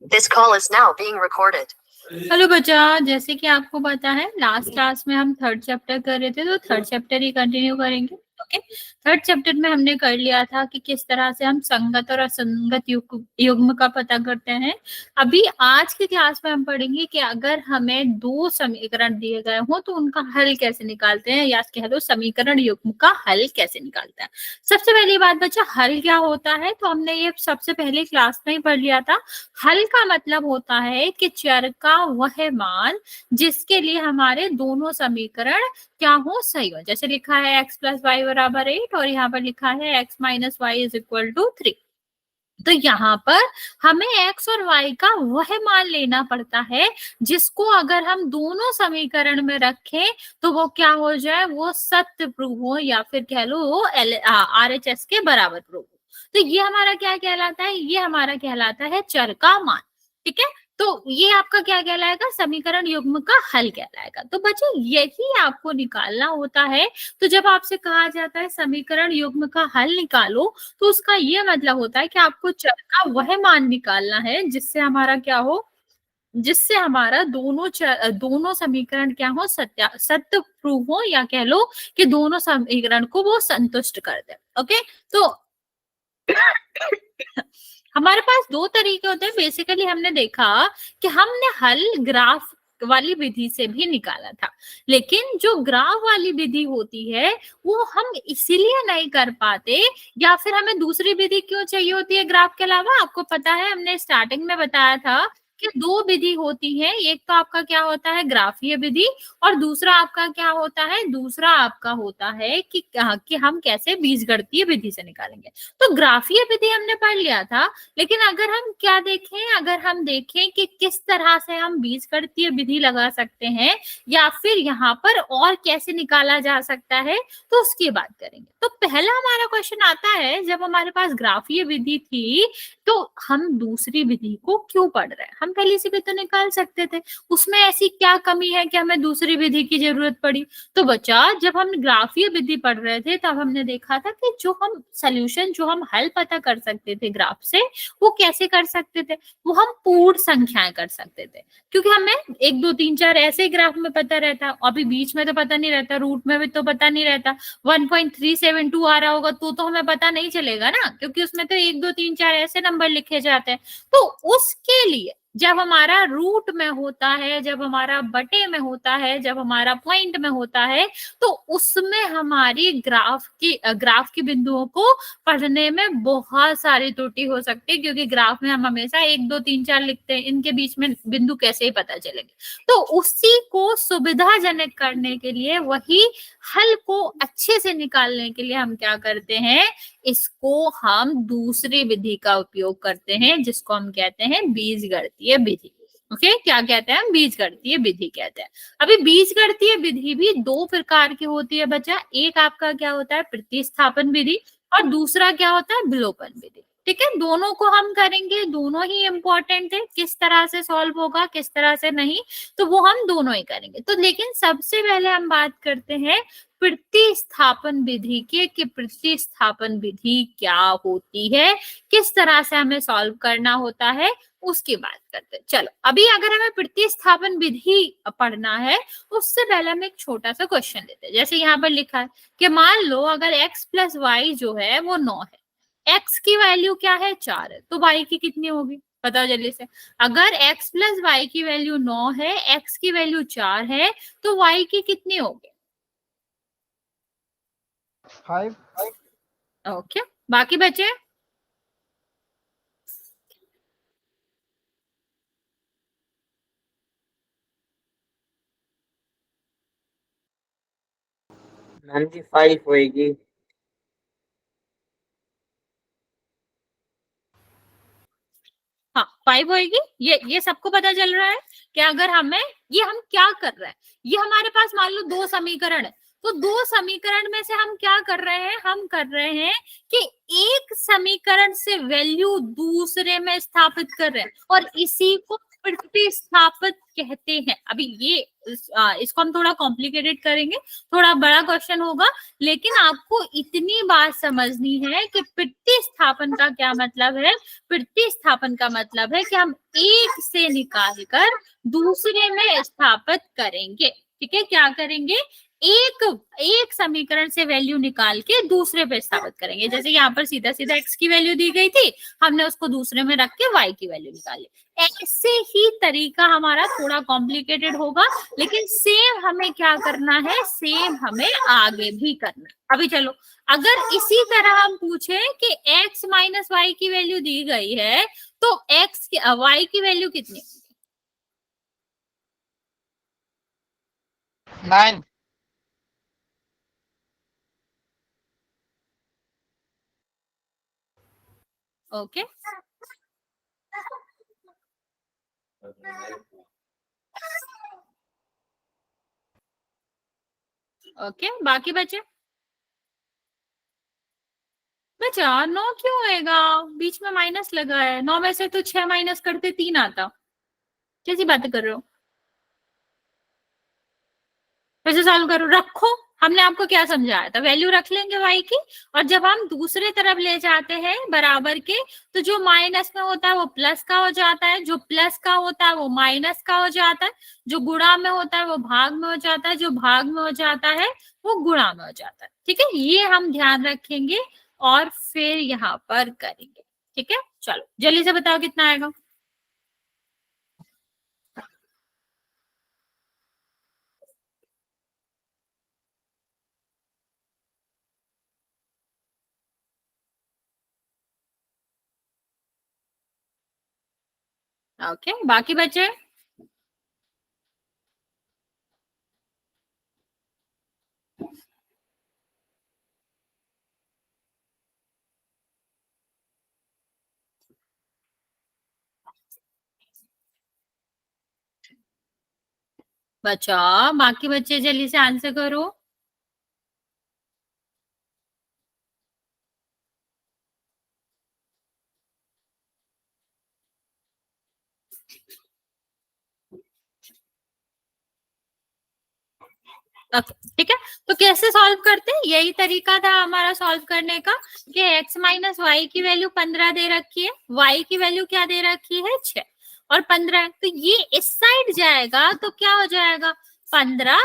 This call is now being recorded. Hello बच्चा, जैसे कि आपको पता है लास्ट क्लास में हम थर्ड चैप्टर कर रहे थे, तो थर्ड चैप्टर ही कंटिन्यू करेंगे। ओके, थर्ड चैप्टर में हमने कर लिया था कि किस तरह से हम संगत और असंगत युग्म का पता करते हैं। अभी आज की क्लास में हम पढ़ेंगे कि अगर हमें दो समीकरण दिए गए हों तो उनका हल कैसे निकालते हैं, या कह लो समीकरण युग्म का हल कैसे निकालते हैं। सबसे पहली बात बच्चा, हल क्या होता है तो हमने ये सबसे पहले क्लास में ही पढ़ लिया था। हल का मतलब होता है कि चर का वह मान जिसके लिए हमारे दोनों समीकरण क्या हो, सही हो। जैसे लिखा है x प्लस वाई बराबर 8 और यहाँ पर लिखा है x minus y is equal to 3। तो यहाँ पर हमें x और y का वह मान लेना पड़ता है जिसको अगर हम दोनों समीकरण में रखें तो वो क्या हो जाए, वो सत्य प्रूव हो, या फिर कह लो वो RHS के बराबर प्रूव हो। तो ये हमारा क्या कहलाता है, ये हमारा कहलाता है चर का मान। ठीक है, तो ये आपका क्या कहलाएगा, समीकरण युग्म का हल कहलाएगा। तो बच्चे यही आपको निकालना होता है। तो जब आपसे कहा जाता है समीकरण युग्म का हल निकालो, तो उसका ये मतलब होता है कि आपको चर का वह मान निकालना है जिससे हमारा क्या हो, जिससे हमारा दोनों समीकरण क्या हो, सत्य प्रूव हो, या कह लो कि दोनों समीकरण को वो संतुष्ट कर दे। ओके, तो हमारे पास दो तरीके होते हैं। बेसिकली हमने देखा कि हमने हल ग्राफ वाली विधि से भी निकाला था, लेकिन जो ग्राफ वाली विधि होती है वो हम इसीलिए नहीं कर पाते, या फिर हमें दूसरी विधि क्यों चाहिए होती है ग्राफ के अलावा। आपको पता है हमने स्टार्टिंग में बताया था कि दो विधि होती है, एक तो आपका क्या होता है ग्राफीय विधि, और दूसरा आपका क्या होता है, दूसरा आपका होता है कि हम कैसे बीजगणितीय विधि से निकालेंगे। तो ग्राफीय विधि हमने पढ़ लिया था, लेकिन अगर हम क्या देखें, अगर हम देखें कि किस तरह से हम बीजगणितीय विधि लगा सकते हैं या फिर यहाँ पर और कैसे निकाला जा सकता है, तो उसकी बात करेंगे। तो पहला हमारा क्वेश्चन आता है, जब हमारे पास ग्राफीय विधि थी तो हम दूसरी विधि को क्यों पढ़ रहे हैं, हम पहली से भी तो निकाल सकते थे। उसमें ऐसी क्या कमी है कि हमें दूसरी विधि की जरूरत पड़ी। तो बच्चा, जब हम ग्राफीय विधि पढ़ रहे थे तब हमने देखा था कि जो हम सोल्यूशन, जो हम हल पता कर सकते थे ग्राफ से, वो कैसे कर सकते थे, वो हम पूर्ण संख्याएं कर सकते थे। क्योंकि हमें 1 2 3 4 ऐसे ग्राफ में पता रहता, अभी बीच में तो पता नहीं रहता, रूट में भी तो पता नहीं रहता। 1.372 आ रहा होगा तो हमें पता नहीं चलेगा ना, क्योंकि उसमें तो 1 2 3 4 ऐसे नंबर लिखे जाते हैं। तो उसके लिए जब हमारा रूट में होता है, जब हमारा बटे में होता है, जब हमारा पॉइंट में होता है, तो उसमें हमारी ग्राफ की बिंदुओं को पढ़ने में बहुत सारी त्रुटि हो सकती है, क्योंकि ग्राफ में हम हमेशा 1 2 3 4 लिखते हैं, इनके बीच में बिंदु कैसे ही पता चलेंगे। तो उसी को सुविधाजनक करने के लिए, वही हल को अच्छे से निकालने के लिए हम क्या करते हैं, इसको हम दूसरी विधि का उपयोग करते हैं, जिसको हम कहते हैं बीजगणितीय विधि। ओके, क्या कहते हैं, बीजगणितीय विधि कहते हैं। अभी बीजगणितीय विधि भी दो प्रकार की होती है बच्चा, एक आपका क्या होता है प्रतिस्थापन विधि, और दूसरा क्या होता है विलोपन विधि। ठीक है, दोनों को हम करेंगे, दोनों ही इंपॉर्टेंट है, किस तरह से सॉल्व होगा किस तरह से नहीं, तो वो हम दोनों ही करेंगे। तो लेकिन सबसे पहले हम बात करते हैं प्रतिस्थापन विधि के, कि प्रतिस्थापन विधि क्या होती है, किस तरह से हमें सॉल्व करना होता है, उसकी बात करते हैं। चलो, अभी अगर हमें प्रतिस्थापन विधि पढ़ना है, उससे पहले हम एक छोटा सा क्वेश्चन लेते हैं। जैसे यहाँ पर लिखा है कि मान लो अगर x प्लस वाई जो है वो 9 है, x की वैल्यू क्या है 4 है, तो y की कितनी होगी, बताओ जल्दी से। अगर x प्लस वाई की वैल्यू 9 है, x की वैल्यू 4 है, तो y की कितनी होगी, 5। ओके, बाकी बचे मैम जी 5 होएगी। हाँ 5 होएगी। ये सबको पता चल रहा है कि अगर हमें, ये हम क्या कर रहे हैं, ये हमारे पास मान लो दो समीकरण है, तो दो समीकरण में से हम क्या कर रहे हैं, हम कर रहे हैं कि एक समीकरण से वैल्यू दूसरे में स्थापित कर रहे हैं, और इसी को प्रतिस्थापित कहते हैं। अभी ये इसको हम थोड़ा कॉम्प्लिकेटेड करेंगे, थोड़ा बड़ा क्वेश्चन होगा, लेकिन आपको इतनी बात समझनी है कि प्रतिस्थापन का क्या मतलब है। प्रतिस्थापन का मतलब है कि हम एक से निकालकर दूसरे में स्थापित करेंगे। ठीक है, क्या करेंगे, एक एक समीकरण से वैल्यू निकाल के दूसरे पे स्थापित करेंगे। जैसे यहाँ पर सीधा सीधा x की वैल्यू दी गई थी, हमने उसको दूसरे में रख के y की वैल्यू निकाली। ऐसे ही तरीका हमारा थोड़ा कॉम्प्लिकेटेड होगा, लेकिन सेम हमें क्या करना है, सेम हमें आगे भी करना है। अभी चलो, अगर इसी तरह हम पूछे कि x माइनस वाई की वैल्यू दी गई है, तो x की y की वैल्यू कितनी? 9। ओके, ओके, बाकी बचे बचा 9 क्यों होएगा, बीच में माइनस लगा है। 9 में से तो 6 माइनस करते 3 आता। कैसी बातें कर रहे हो, कैसे सॉल्व करो, रखो। हमने आपको क्या समझाया था, वैल्यू रख लेंगे y की, और जब हम दूसरे तरफ ले जाते हैं बराबर के, तो जो माइनस में होता है वो प्लस का हो जाता है, जो प्लस का होता है वो माइनस का हो जाता है, जो गुणा में होता है वो भाग में हो जाता है, जो भाग में हो जाता है वो गुणा में हो जाता है। ठीक है, ये हम ध्यान रखेंगे और फिर यहाँ पर करेंगे। ठीक है, चलो जल्दी से बताओ कितना आएगा। ओके, बाकी बचे बचा, बाकी बच्चे जल्दी से आंसर करो। ठीक है, तो कैसे सॉल्व करते हैं, यही तरीका था हमारा सॉल्व करने का कि x माइनस वाई की वैल्यू 15 दे रखी है, y की वैल्यू क्या दे रखी है 6 और 15 है, तो ये इस साइड जाएगा तो क्या हो जाएगा 15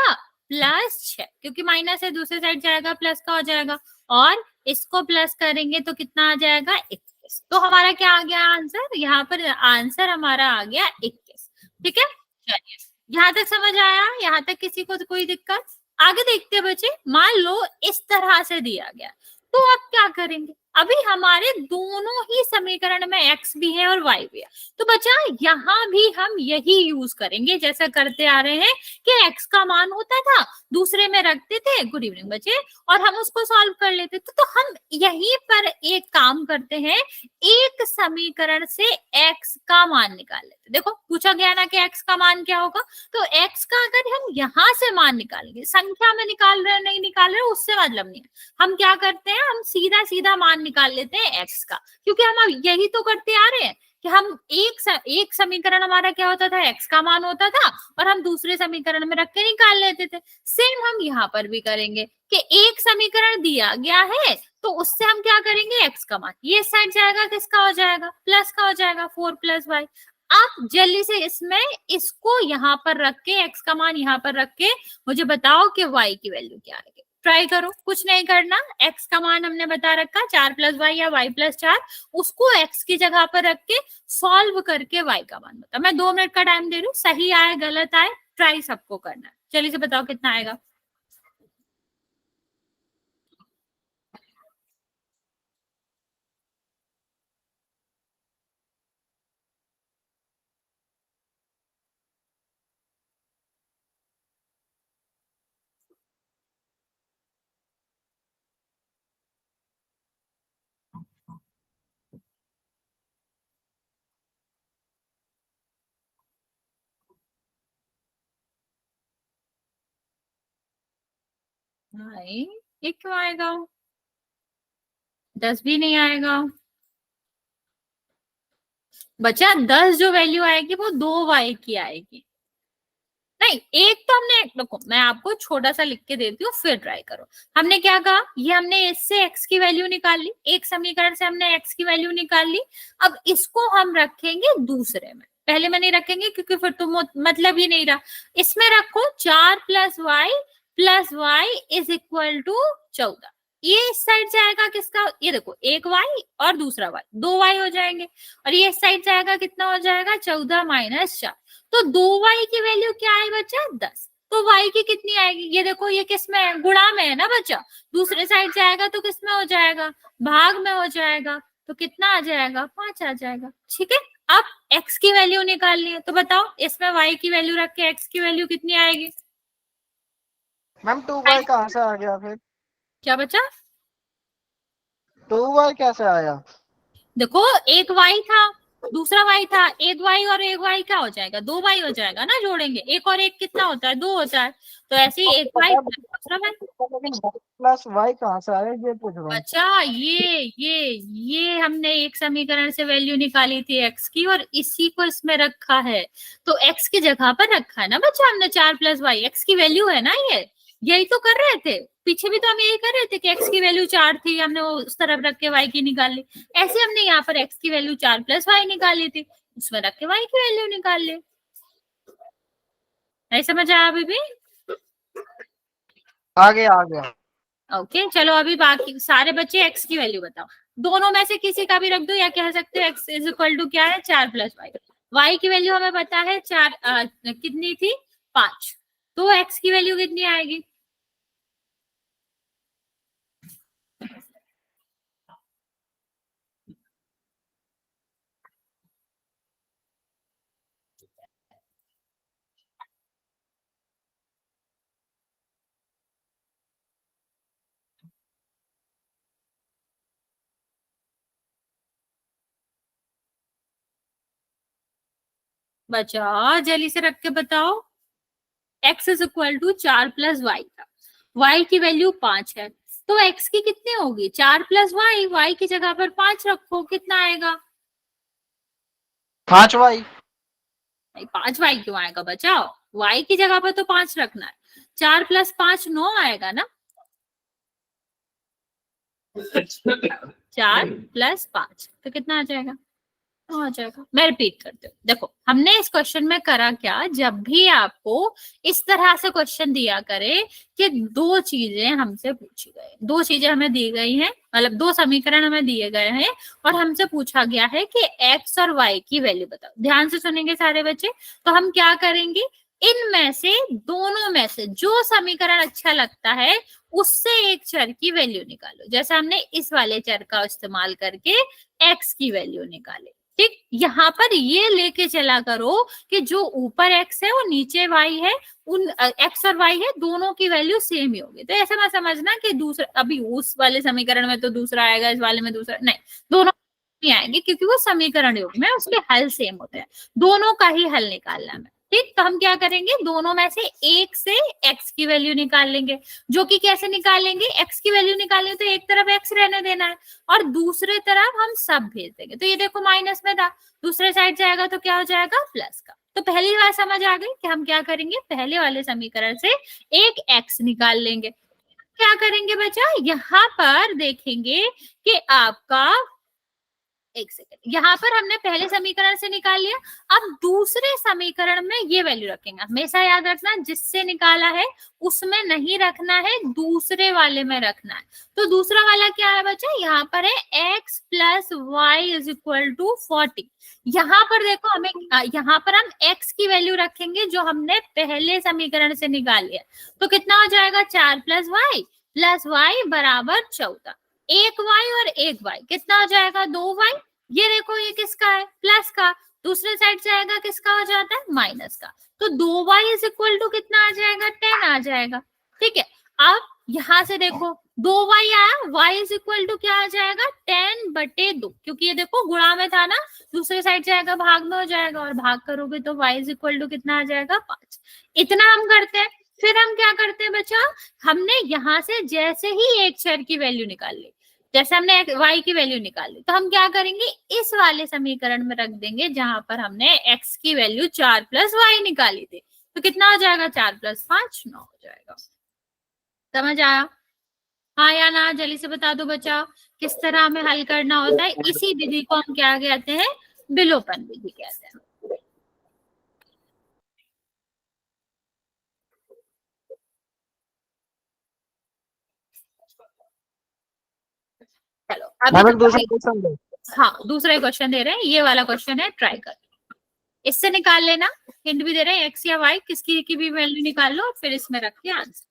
प्लस 6, क्योंकि माइनस है दूसरी साइड जाएगा प्लस का हो जाएगा, और इसको प्लस करेंगे तो कितना आ जाएगा 21। तो हमारा क्या आ गया आंसर, यहाँ पर आंसर हमारा आ गया 21। ठीक है, चलिए यहाँ तक समझ आया, यहाँ तक किसी को कोई दिक्कत। आगे देखते हैं बच्चे, मान लो इस तरह से दिया गया, तो आप क्या करेंगे, अभी हमारे दोनों ही समीकरण में x भी है और y भी है, तो बच्चा यहाँ भी हम यही यूज करेंगे जैसा करते आ रहे हैं कि x का मान होता था दूसरे में रखते थे, गुड इवनिंग बच्चे, और हम उसको सॉल्व कर लेते थे। तो हम यहीं पर एक काम करते हैं, एक समीकरण से x का मान निकाल लेते। देखो पूछा गया ना कि x का मान क्या होगा, तो x का अगर हम यहाँ से मान निकालेंगे, संख्या में निकाल रहे नहीं निकाल रहे उससे मतलब नहीं है, हम क्या करते हैं, हम सीधा सीधा मान निकाल लेते हैं x का, क्योंकि हम यही तो करते आ रहे हैं कि हम एक समीकरण हमारा क्या होता था, x का मान होता था, और हम दूसरे समीकरण में रख के निकाल लेते थे। सेम हम यहाँ पर भी करेंगे कि एक समीकरण दिया गया है तो उससे हम क्या करेंगे, x का मान ये साइड जाएगा, किसका हो जाएगा, प्लस का हो जाएगा, 4 प्लस वाई। आप जल्दी से इसमें इसको यहाँ पर रख के, x का मान यहाँ पर रख के मुझे बताओ कि y की वैल्यू क्या आएगी। ट्राई करो, कुछ नहीं करना, x का मान हमने बता रखा 4 प्लस वाई या y प्लस 4, उसको x की जगह पर रख के सॉल्व करके y का मान बता। मैं 2 मिनट का टाइम दे रही हूँ, सही आए गलत आए ट्राई सबको करना है। चलिए से बताओ कितना आएगा। नहीं, ये क्यों आएगा, 10 भी नहीं आएगा। बचा 10 जो वैल्यू आएगी वो 2y की आएगी। नहीं, एक तो हमने, देखो मैं आपको छोटा सा लिख के देती हूँ फिर ट्राई करो। हमने क्या कहा, ये हमने इससे x की वैल्यू निकाल ली, एक समीकरण से हमने x की वैल्यू निकाल ली। अब इसको हम रखेंगे दूसरे में, पहले में नहीं रखेंगे क्योंकि फिर तो मतलब ही नहीं रहा। इसमें रखो 4 plus y is equal to 14। ये इस साइड से आएगा किसका, ये देखो एक y और दूसरा y, 2y हो जाएंगे। और ये इस साइड से आएगा कितना हो जाएगा, 14 माइनस 4। तो 2y की वैल्यू क्या है बच्चा, 10। तो y की कितनी आएगी, ये देखो ये किस में है, गुणा में है ना बच्चा। दूसरे साइड से आएगा तो किस में हो जाएगा, भाग में हो जाएगा। तो कितना आ जाएगा, 5 आ जाएगा। ठीक है, अब x की वैल्यू निकालनी है, तो बताओ इसमें y की वैल्यू रख के x की वैल्यू कितनी आएगी। मैम 2y कहाँ से आ गया फिर, क्या बच्चा, 2y कैसे आया। देखो एक y था दूसरा y था, एक y और एक y क्या हो जाएगा, 2y हो जाएगा ना, जोड़ेंगे एक और एक कितना होता है, 2 होता है। तो ऐसे ही एक y दूसरा y। लेकिन प्लस y कहाँ से आया ये पूछ रहा हूँ। अच्छा, ये हमने एक समीकरण से वैल्यू निकाली थी x की और इसी को इसमें रखा है। तो x की जगह पर रखा है ना बच्चा हमने 4 प्लस वाई, x की वैल्यू है ना, ये यही तो कर रहे थे, पीछे भी तो हम यही कर रहे थे कि x की वैल्यू 4 थी, हमने वो उस तरफ रख के y की निकाल ली। ऐसे हमने यहाँ पर x की वैल्यू 4 प्लस वाई निकाली थी, उसमें रख के y की वैल्यू निकाल ली। नहीं समझ आया अभी भी, आ गया। ओके चलो अभी बाकी सारे बच्चे x की वैल्यू बताओ, दोनों में से किसी का भी रख दो, या कह सकते हो x इज इक्वल टू क्या है, 4 प्लस वाई। y की वैल्यू हमें पता है 4 कितनी थी, 5। तो x की वैल्यू कितनी आएगी, बचा जल्दी से रख के बताओ। x is equal to 4 plus y था, y की वैल्यू 5 है, तो x की कितनी होगी, 4 प्लस वाई, y की जगह पर 5 रखो, कितना आएगा, 5y। 5 वाई क्यों आएगा बचाओ, y की जगह पर तो 5 रखना है। 4 प्लस 5 9 आएगा ना, 4 प्लस 5 तो कितना आ जाएगा, आ जाएगा। मैं रिपीट करती हूँ, देखो हमने इस क्वेश्चन में करा क्या, जब भी आपको इस तरह से क्वेश्चन दिया करे कि दो चीजें हमसे पूछी गई, दो चीजें हमें दी गई हैं, मतलब दो समीकरण हमें दिए गए हैं और हमसे पूछा गया है कि x और y की वैल्यू बताओ। ध्यान से सुनेंगे सारे बच्चे, तो हम क्या करेंगे, इनमें से दोनों में से जो समीकरण अच्छा लगता है उससे एक चर की वैल्यू निकालो। जैसे हमने इस वाले चर का इस्तेमाल करके x की वैल्यू निकाले। ठीक, यहाँ पर ये लेके चला करो कि जो ऊपर x है वो नीचे y है, उन x और y है दोनों की वैल्यू सेम ही होगी। तो ऐसे मत समझना कि दूसरा, अभी उस वाले समीकरण में तो दूसरा आएगा, इस वाले में दूसरा, नहीं, दोनों नहीं आएंगे क्योंकि वो समीकरण योग में उसके हल सेम होते हैं, दोनों का ही हल निकालना है। ठीक, तो हम क्या करेंगे, दोनों में से एक से x की वैल्यू निकाल लेंगे, जो कि कैसे निकालेंगे, x की वैल्यू निकालेंगे तो एक तरफ x रहने देना है और दूसरे तरफ हम सब भेज देंगे। तो ये देखो माइनस में था, दूसरे साइड जाएगा तो क्या हो जाएगा, प्लस का। तो पहली बार समझ आ गई कि हम क्या करेंगे, पहले वाले समीकरण से एक x निकाल लेंगे। क्या करेंगे बच्चा, यहाँ पर देखेंगे कि आपका, एक सेकंड, यहाँ पर हमने पहले समीकरण से निकाल लिया, अब दूसरे समीकरण में ये वैल्यू रखेंगे। हमेशा याद रखना जिससे निकाला है उसमें नहीं रखना है, दूसरे वाले में रखना है। तो दूसरा वाला क्या है बच्चा, यहाँ पर है x plus y is equal to 40। यहाँ पर देखो हमें, यहाँ पर हम x की वैल्यू रखेंगे जो हमने पहले समीकरण से निकाल लिया। तो कितना हो जाएगा, 4 प्लस वाई बराबर 14। एक y और एक y कितना हो जाएगा, 2y। ये देखो ये किसका है, प्लस का, दूसरे साइड से आएगा किसका हो जाता है, माइनस का। तो 2y इज इक्वल टू कितना आ जाएगा, 10 आ जाएगा। ठीक है, अब यहाँ से देखो 2y आया, y इज इक्वल टू क्या आ जाएगा, 10/2, क्योंकि ये देखो गुणा में था ना, दूसरे साइड से आएगा भाग में हो जाएगा, और भाग करोगे तो y इज इक्वल टू कितना आ जाएगा, 5। इतना हम करते हैं। फिर हम क्या करते हैं बच्चा, हमने यहाँ से जैसे ही एक चर की वैल्यू निकाल ली, जैसे हमने y की वैल्यू निकाली तो हम क्या करेंगे, इस वाले समीकरण में रख देंगे जहां पर हमने x की वैल्यू 4 प्लस वाई निकाली थी। तो कितना हो जाएगा, 4 प्लस 5 9 हो जाएगा। समझ आया? हाँ या ना, जल्दी से बता दो बच्चा, किस तरह हमें हल करना होता है। इसी विधि को हम क्या कहते हैं, विलोपन विधि कहते हैं। चलो अभी मैम तो एक दूसरा क्वेश्चन दो। हाँ दूसरा क्वेश्चन दे रहे हैं, ये वाला क्वेश्चन है, ट्राई कर, इससे निकाल लेना। हिंट भी दे रहे हैं, एक्स या वाई किसकी की भी वैल्यू निकाल लो और फिर इसमें रख के आंसर।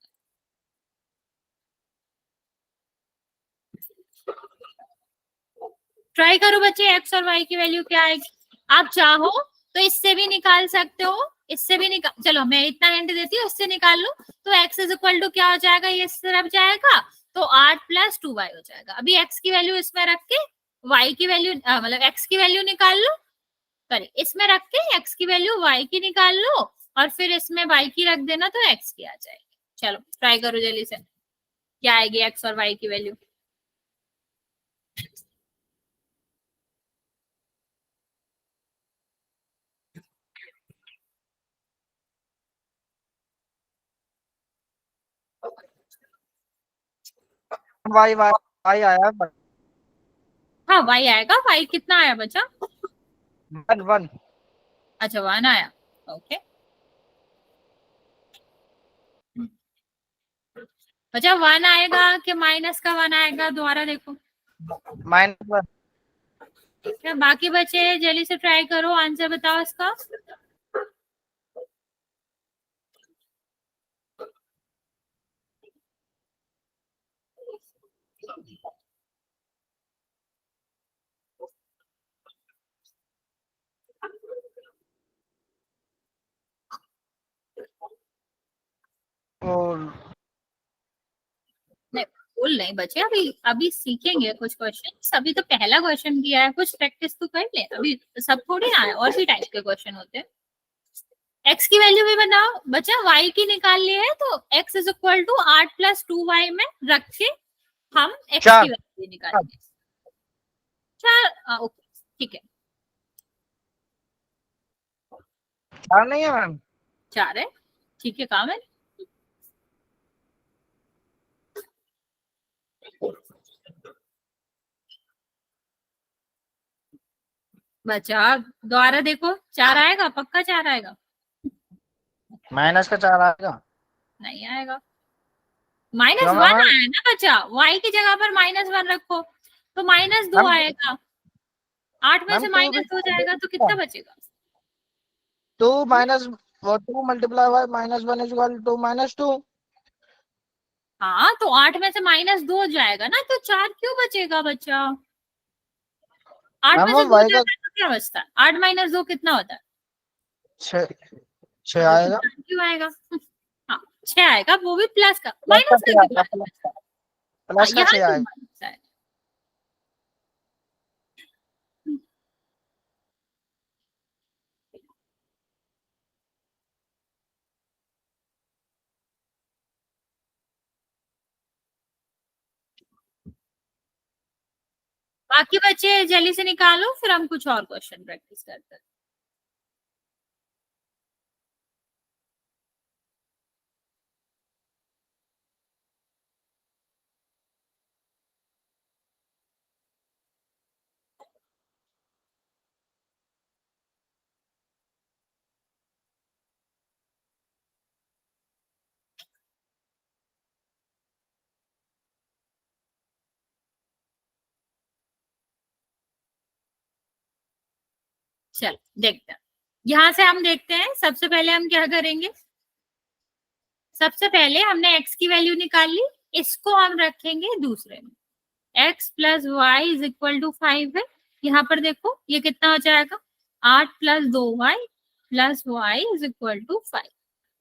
ट्राई करो बच्चे, एक्स और वाई की वैल्यू क्या आएगी। आप चाहो तो इससे भी निकाल सकते हो, इससे भी निकाल, चलो मैं इतना हिंट देती हूँ, इससे निकाल लो। तो एक्स इज इक्वल टू क्या हो जाएगा, ये इस तरफ जाएगा तो 8 प्लस 2y हो जाएगा। अभी एक्स की वैल्यू इसमें रख के वाई की वैल्यू मतलब एक्स की वैल्यू निकाल लो, सॉरी इसमें रख के एक्स की वैल्यू वाई की निकाल लो और फिर इसमें वाई की रख देना तो एक्स की आ जाएगी। चलो ट्राई करो जल्दी से, क्या आएगी एक्स और वाई की वैल्यू। वाई वाई वाई आया हाँ वाई आएगा, वाई कितना आया बच्चा, 1 1। अच्छा 1 आया, ओके। बच्चा 1 आएगा कि माइनस का 1 आएगा, दोबारा देखो। -1। ठीक है, बाकी बच्चे जल्दी से ट्राई करो, आंसर बताओ इसका। और नहीं भूल नहीं बचे, अभी अभी सीखेंगे कुछ क्वेश्चन, अभी तो पहला क्वेश्चन किया है, कुछ प्रैक्टिस तो कर ले, अभी सब थोड़ी ना है, और भी टाइप के क्वेश्चन होते हैं। एक्स की वैल्यू भी बताओ बच्चा, वाई की निकाल ली है तो x is equal to 8 plus 2y में रख के हम एक्स की 4 वैल्यू निकालेंगे। 4, ओके ठीक है, 4 नहीं है मैम। 4 है, ठीक है काम है। बच्चा दोबारा देखो, 4 आएगा, पक्का 4 आएगा, माइनस का 4 आएगा। नहीं आएगा। -1 क्यों आया मैम? ना बच्चा, y की जगह पर -1 रखो तो -2 मैम आएगा, 8 में मैम से 2 भी -2 जाएगा तो कितना बचेगा। 2 minus 2 multiply by -1 is equal to -2। हाँ तो 8 में से -2 जाएगा ना, तो 4 क्यों बचेगा बच्चा, 8 मैम में वो से 2 वाई का जाता है तो क्या बचता है, 8 - 2 कितना होता है, 6 तो आएगा। 4 क्यों आएगा। हाँ 6 आएगा, वो भी प्लस का, प्लस का माइनस 6 का क्यों आएगा। आएगा। हाँ प्लस का यहाँ 6 क्यों आएगा। माइनस आएगा। बाकी बच्चे जल्दी से निकालो, फिर हम कुछ और क्वेश्चन प्रैक्टिस करते हैं। चल देखते हैं, यहाँ से हम देखते हैं, सबसे पहले हम क्या करेंगे, सबसे पहले हमने x की वैल्यू निकाल ली, इसको हम रखेंगे दूसरे में, x plus y is equal to 5 है। यहाँ पर देखो ये कितना हो जाएगा, 8 plus 2y plus y is equal to 5।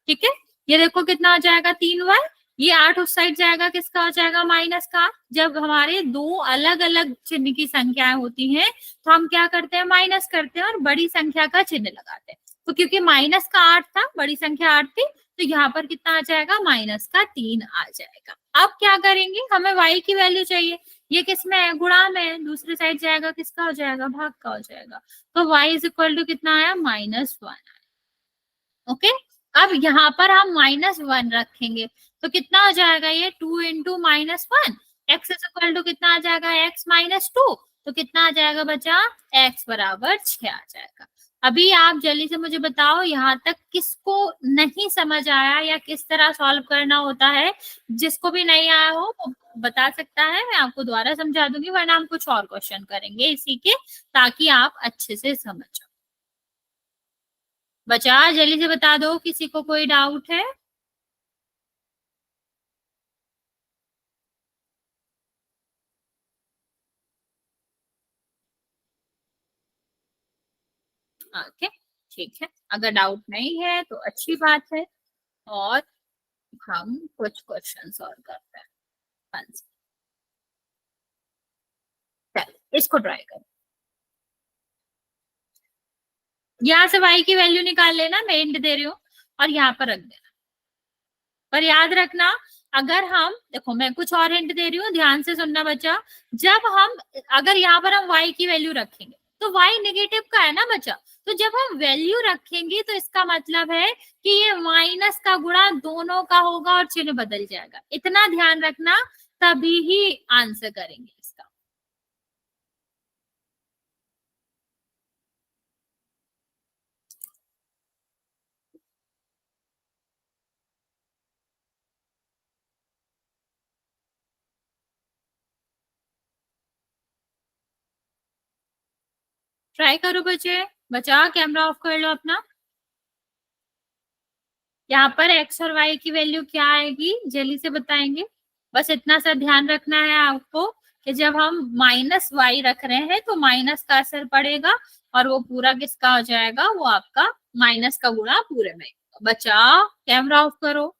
ठीक है, ये देखो कितना हो जाएगा, 3y, ये 8 उस साइड जाएगा, किसका हो जाएगा, माइनस का। जब हमारे दो अलग अलग चिन्ह की संख्याएं होती हैं तो हम क्या करते हैं, माइनस करते हैं और बड़ी संख्या का चिन्ह लगाते हैं। तो क्योंकि माइनस का 8 था, बड़ी संख्या 8 थी, तो यहाँ पर कितना आ जाएगा, -3 आ जाएगा। अब क्या करेंगे, हमें y की वैल्यू चाहिए, ये किस में है, गुणा में है, दूसरी साइड जाएगा किसका हो जाएगा, भाग का हो जाएगा। तो y इज इक्वल टू कितना आया, -1। ओके, अब यहाँ पर हम -1 रखेंगे तो कितना हो जाएगा, ये 2 into -1, x is equal to कितना आ जाएगा, x -2, तो कितना आ जाएगा बचा, x बराबर 6 आ जाएगा। अभी आप जल्दी से मुझे बताओ यहाँ तक किसको नहीं समझ आया या किस तरह सॉल्व करना होता है। जिसको भी नहीं आया हो वो बता सकता है, मैं आपको दोबारा समझा दूंगी, वरना हम कुछ और क्वेश्चन करेंगे इसी के, ताकि आप अच्छे से समझ जाओ। बचा जल्दी से बता दो, किसी को कोई डाउट है। ओके, ठीक है, अगर डाउट नहीं है तो अच्छी बात है, और हम कुछ क्वेश्चन सॉल्व करते हैं। इसको ट्राई करो, यहाँ से y की वैल्यू निकाल लेना, मैं इंट दे रही हूँ, और यहाँ पर रख देना। पर याद रखना, अगर हम देखो, मैं कुछ और हिंट दे रही हूँ, ध्यान से सुनना बच्चा। जब हम, अगर यहाँ पर हम y की वैल्यू रखेंगे तो y नेगेटिव का है ना बच्चा, तो जब हम वैल्यू रखेंगे तो इसका मतलब है कि ये माइनस का गुणा दोनों का होगा और चिन्ह बदल जाएगा। इतना ध्यान रखना, तभी ही आंसर करेंगे इसका। ट्राई करो बच्चे, बचा कैमरा ऑफ कर लो अपना। यहाँ पर x और y की वैल्यू क्या आएगी जल्दी से बताएंगे। बस इतना सा ध्यान रखना है आपको कि जब हम -y रख रहे हैं तो माइनस का असर पड़ेगा, और वो पूरा किसका हो जाएगा, वो आपका माइनस का गुणा पूरे में। बचा कैमरा ऑफ करो।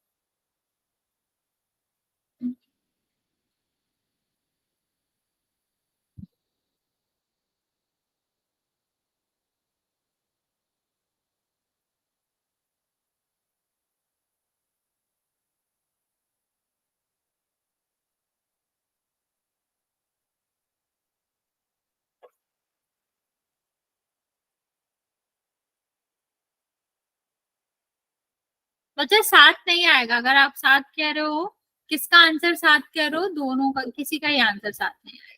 बच्चा 7 नहीं आएगा, अगर आप 7 कह रहे हो, किसका आंसर 7 कह रहे हो, दोनों का, किसी का ही आंसर 7 नहीं आएगा।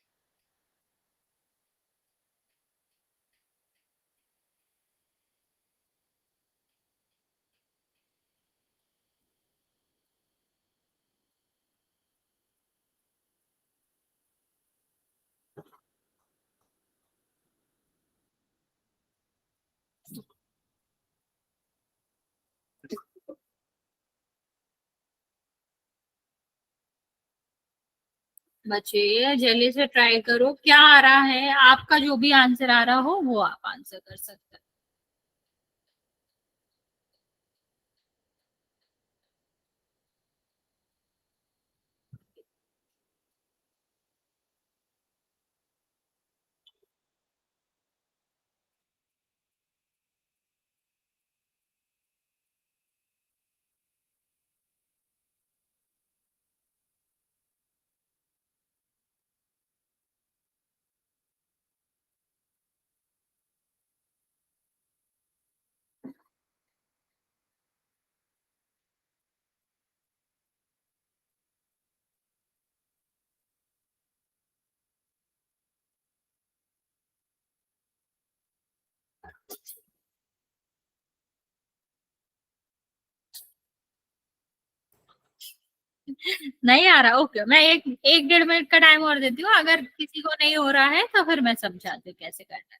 बच्चे जल्दी से ट्राई करो, क्या आ रहा है आपका, जो भी आंसर आ रहा हो वो आप आंसर कर सकते हैं। नहीं आ रहा, ओके, मैं एक 1-1.5 मिनट का टाइम और देती हूँ, अगर किसी को नहीं हो रहा है तो फिर मैं समझाती हूँ कैसे करना है।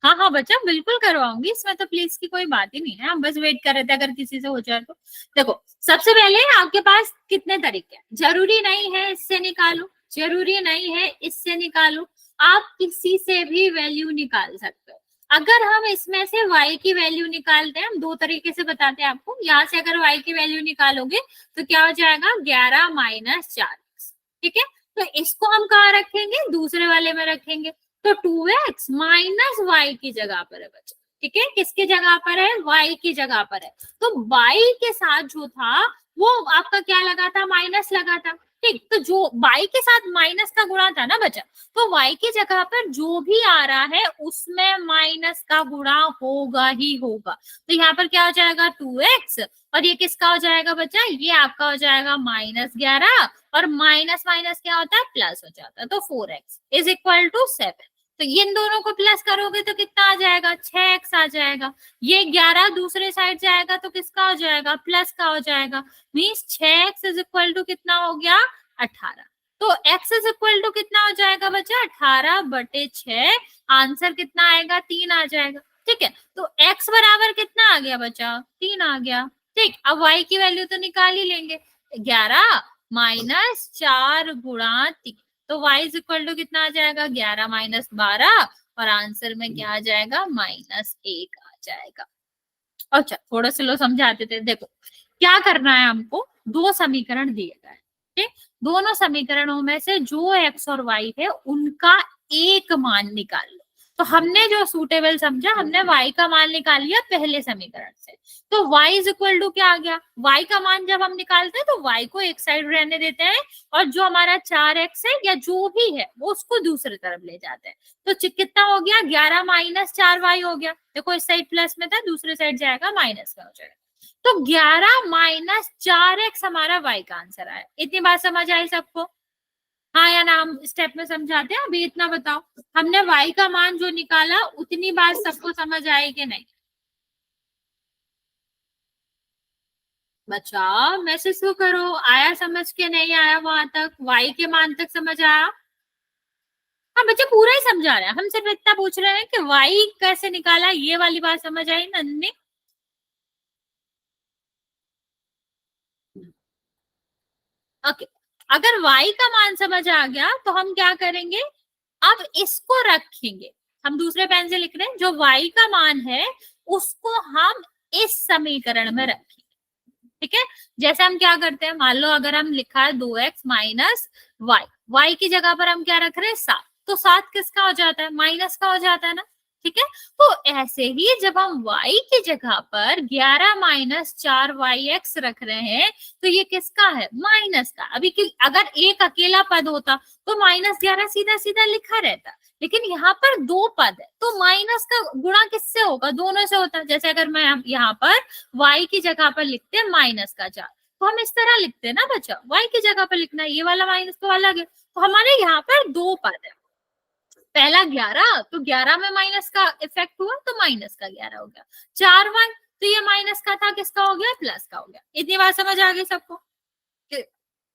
हाँ हाँ बच्चा, बिल्कुल करवाऊंगी, इसमें तो प्लीज की कोई बात ही नहीं है, हम बस वेट कर रहे थे अगर किसी से हो जाए तो। देखो, सबसे पहले आपके पास कितने तरीके हैं, जरूरी नहीं है इससे निकालो, जरूरी नहीं है इससे निकालो, आप किसी से भी वैल्यू निकाल सकते हो। अगर हम इसमें से y की वैल्यू निकालते हैं, हम दो तरीके से बताते हैं आपको। यहाँ से अगर y की वैल्यू निकालोगे तो क्या हो जाएगा 11 माइनस 4x, ठीक है। तो इसको हम कहाँ रखेंगे, दूसरे वाले में रखेंगे, तो 2x माइनस y की जगह पर है बच्चा, ठीक है। किसकी जगह पर है, y की जगह पर है। तो y के साथ जो था वो आपका क्या लगा था, माइनस लगा था, ठीक। तो जो y के साथ माइनस का गुणा था ना बच्चा, तो y की जगह पर जो भी आ रहा है उसमें माइनस का गुणा होगा ही होगा। तो यहाँ पर क्या हो जाएगा 2x, और ये किसका हो जाएगा बच्चा, ये आपका हो जाएगा -11, और माइनस माइनस क्या होता है, प्लस हो जाता है। तो 4x इज इक्वल टू 7। तो इन दोनों को प्लस करोगे तो कितना आ जाएगा, 6x आ जाएगा। ये 11 दूसरे साइड जाएगा तो किसका हो जाएगा, प्लस का हो जाएगा। Means 6x is equal to कितना हो गया, 18। तो x इज इक्वल टू कितना हो जाएगा बच्चा, 18/6। आंसर कितना आएगा, 3 आ जाएगा, ठीक है। तो x बराबर कितना आ गया बच्चा, 3 आ गया, ठीक। अब y की वैल्यू तो निकाल ही लेंगे, 11 माइनस 4 गुणा 3, तो y इज इक्वल टू कितना आ जाएगा, 11 माइनस 12, और आंसर में क्या आ जाएगा, -1 आ जाएगा। अच्छा थोड़ा सा लो समझाते थे, देखो क्या करना है हमको, दो समीकरण दिए गए, ठीक। दोनों समीकरणों में से जो x और y है उनका एक मान निकाल लो। तो हमने जो सूटेबल समझा, हमने y का मान निकाल लिया पहले समीकरण से। तो y इज इक्वल टू क्या आ गया, y का मान जब हम निकालते हैं तो y को एक साइड रहने देते हैं, और जो हमारा 4x है या जो भी है वो उसको दूसरी तरफ ले जाते हैं। तो कितना हो गया, 11 माइनस 4y हो गया। देखो इस साइड प्लस में था, दूसरे साइड जाएगा माइनस में हो जाएगा। तो 11 माइनस 4x हमारा y का आंसर आया। इतनी बात समझ आई सबको, हाँ या ना, हम स्टेप में समझाते हैं। अभी इतना बताओ, हमने y का मान जो निकाला उतनी बात सबको समझ आई कि नहीं बच्चा, मैसेज तो करो, आया समझ के, नहीं आया वहां तक, y के मान तक समझ आया। हाँ बच्चे पूरा ही समझा रहे हैं, हम सिर्फ इतना पूछ रहे हैं कि y कैसे निकाला, ये वाली बात समझ आई नन्नी। ओके, अगर y का मान समझ आ गया तो हम क्या करेंगे, अब इसको रखेंगे, हम दूसरे पेन से लिख रहे हैं, जो y का मान है उसको हम इस समीकरण में रखेंगे, ठीक है। जैसे हम क्या करते हैं, मान लो अगर हम लिखा है 2x माइनस वाई, y की जगह पर हम क्या रख रहे हैं 7, तो 7 किसका हो जाता है, माइनस का हो जाता है ना, ठीक है। तो ऐसे ही जब हम y की जगह पर 11 माइनस 4yx रख रहे हैं तो ये किसका है, माइनस का। अभी अगर एक अकेला पद होता तो -11 सीधा सीधा लिखा रहता, लेकिन यहाँ पर दो पद है तो माइनस का गुणा किससे होगा, दोनों से होता है। जैसे अगर मैं यहाँ पर y की जगह पर लिखते हैं -4, तो हम इस तरह लिखते हैं ना बच्चा, y की जगह पर लिखना है, ये वाला माइनस तो अलग है। तो हमारे यहाँ पर दो पद है, पहला 11, तो 11 में माइनस का इफेक्ट हुआ तो माइनस का 11 हो गया, 4y, तो ये माइनस का था, किसका हो गया, प्लस का हो गया। इतनी बात समझ आ गई सबको।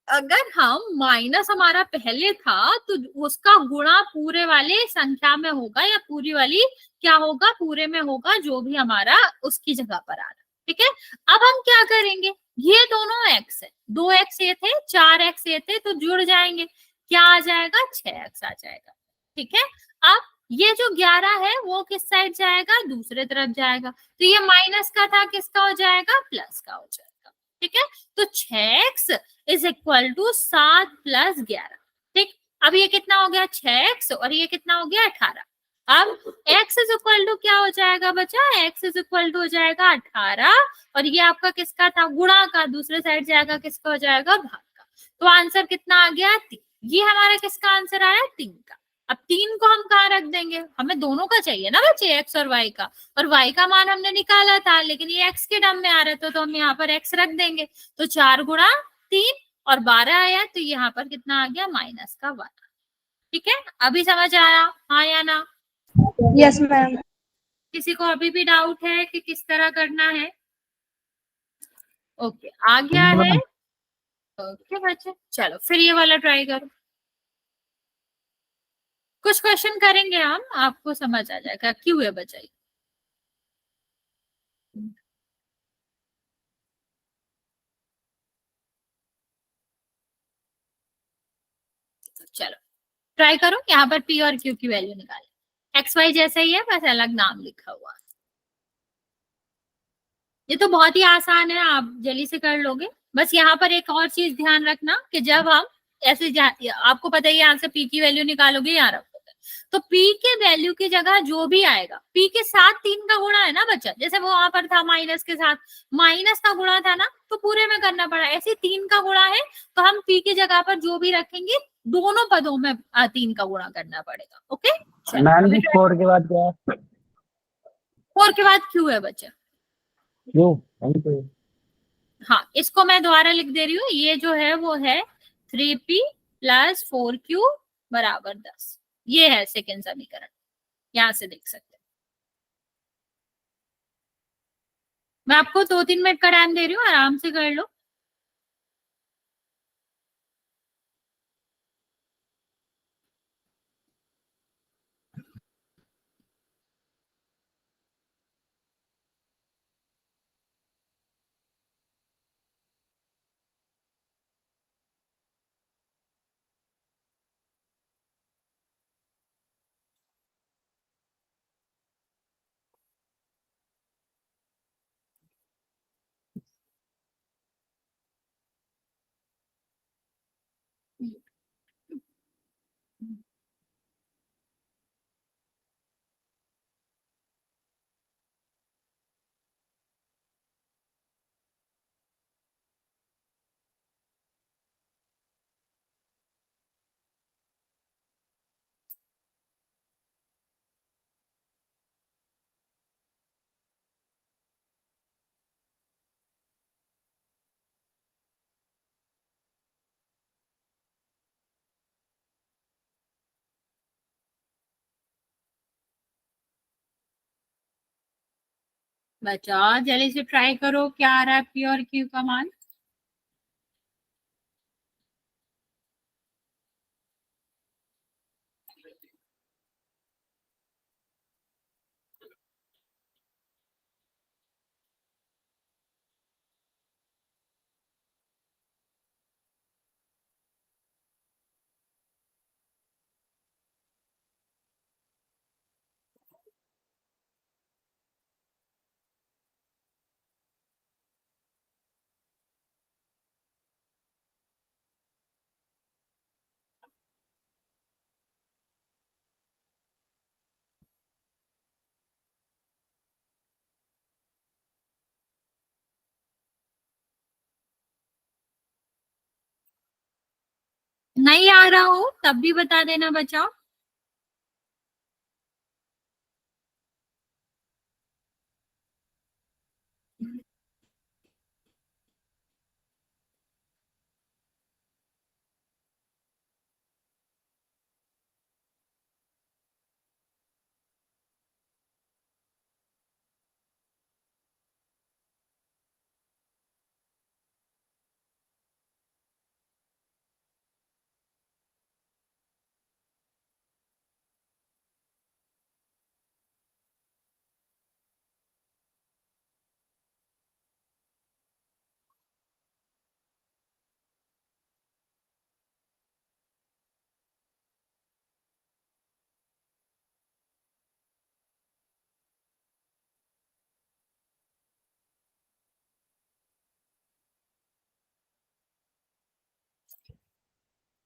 अगर हम माइनस हमारा पहले था तो उसका गुणा पूरे वाले संख्या में होगा, या पूरी वाली क्या होगा, पूरे में होगा, जो भी हमारा उसकी जगह पर आ रहा है, ठीक है। अब हम क्या करेंगे, ये दोनों x है, 2x ये थे, 4x ये थे, तो जुड़ जाएंगे, क्या आ जाएगा, 6x आ जाएगा, ठीक है। अब ये जो 11 है वो किस साइड जाएगा, दूसरे तरफ जाएगा, तो ये माइनस का था, किसका हो जाएगा, प्लस का हो जाएगा, ठीक है। तो 6x is equal to 7 plus 11, ठीक। अब ये कितना हो गया, 6x, और ये कितना हो गया, 18। अब x इज इक्वल टू क्या हो जाएगा बच्चा, x इज इक्वल टू हो जाएगा 18, और ये आपका किसका था, गुणा का, दूसरे साइड जाएगा, किसका हो जाएगा, भाग का। तो आंसर कितना आ गया, 3। ये हमारा किसका आंसर आया, 3 का। अब 3 को हम कहाँ रख देंगे, हमें दोनों का चाहिए ना बच्चे, x और y का, और y का मान हमने निकाला था, लेकिन ये x के टर्म में आ रहा था, तो हम यहाँ पर x रख देंगे। तो 4 गुणा 3 और 12 आया, तो यहाँ पर कितना आ गया, माइनस का 12, ठीक है। अभी समझ आया, हाँ या ना। Yes ma'am. किसी को अभी भी डाउट है कि किस तरह करना है, ओके आ गया है, ओके बच्चे चलो फिर ये वाला ट्राई करो। कुछ क्वेश्चन करेंगे हम, आपको समझ आ जाएगा क्यों है बचाई। चलो ट्राई करो, यहाँ पर पी और क्यू की वैल्यू निकाले। एक्स वाई जैसा ही है, बस अलग नाम लिखा हुआ है। ये तो बहुत ही आसान है, आप जल्दी से कर लोगे। बस यहाँ पर एक और चीज ध्यान रखना कि जब हम ऐसे आपको पता है यहाँ से पी की वैल्यू निकालोगे, यहाँ रखोगे, तो पी के वैल्यू की जगह जो भी आएगा, पी के साथ 3 का गुणा है ना बच्चा, जैसे वो वहां पर था माइनस के साथ, माइनस का गुणा था ना, तो पूरे में करना पड़ा। ऐसे 3 का गुणा है तो हम पी की जगह पर जो भी रखेंगे दोनों पदों में 3 का गुणा करना पड़ेगा। ओके, मैम जी 4 के बाद क्या है? 4 के बाद क्यू है बच्चा। क्यों? वही तो। हाँ, इसको मैं दोबारा लिख दे रही हूँ, ये जो है वो है 3p प्लस 4q बराबर 10। ये है सेकेंड समीकरण, यहां से देख सकते हैं। मैं आपको 2-3 मिनट का टाइम दे रही हूँ, आराम से कर लो। बच्चा जल्दी से ट्राई करो, क्या आ रहा है पी और क्यू का मान। नहीं आ रहा हो तब भी बता देना बच्चा।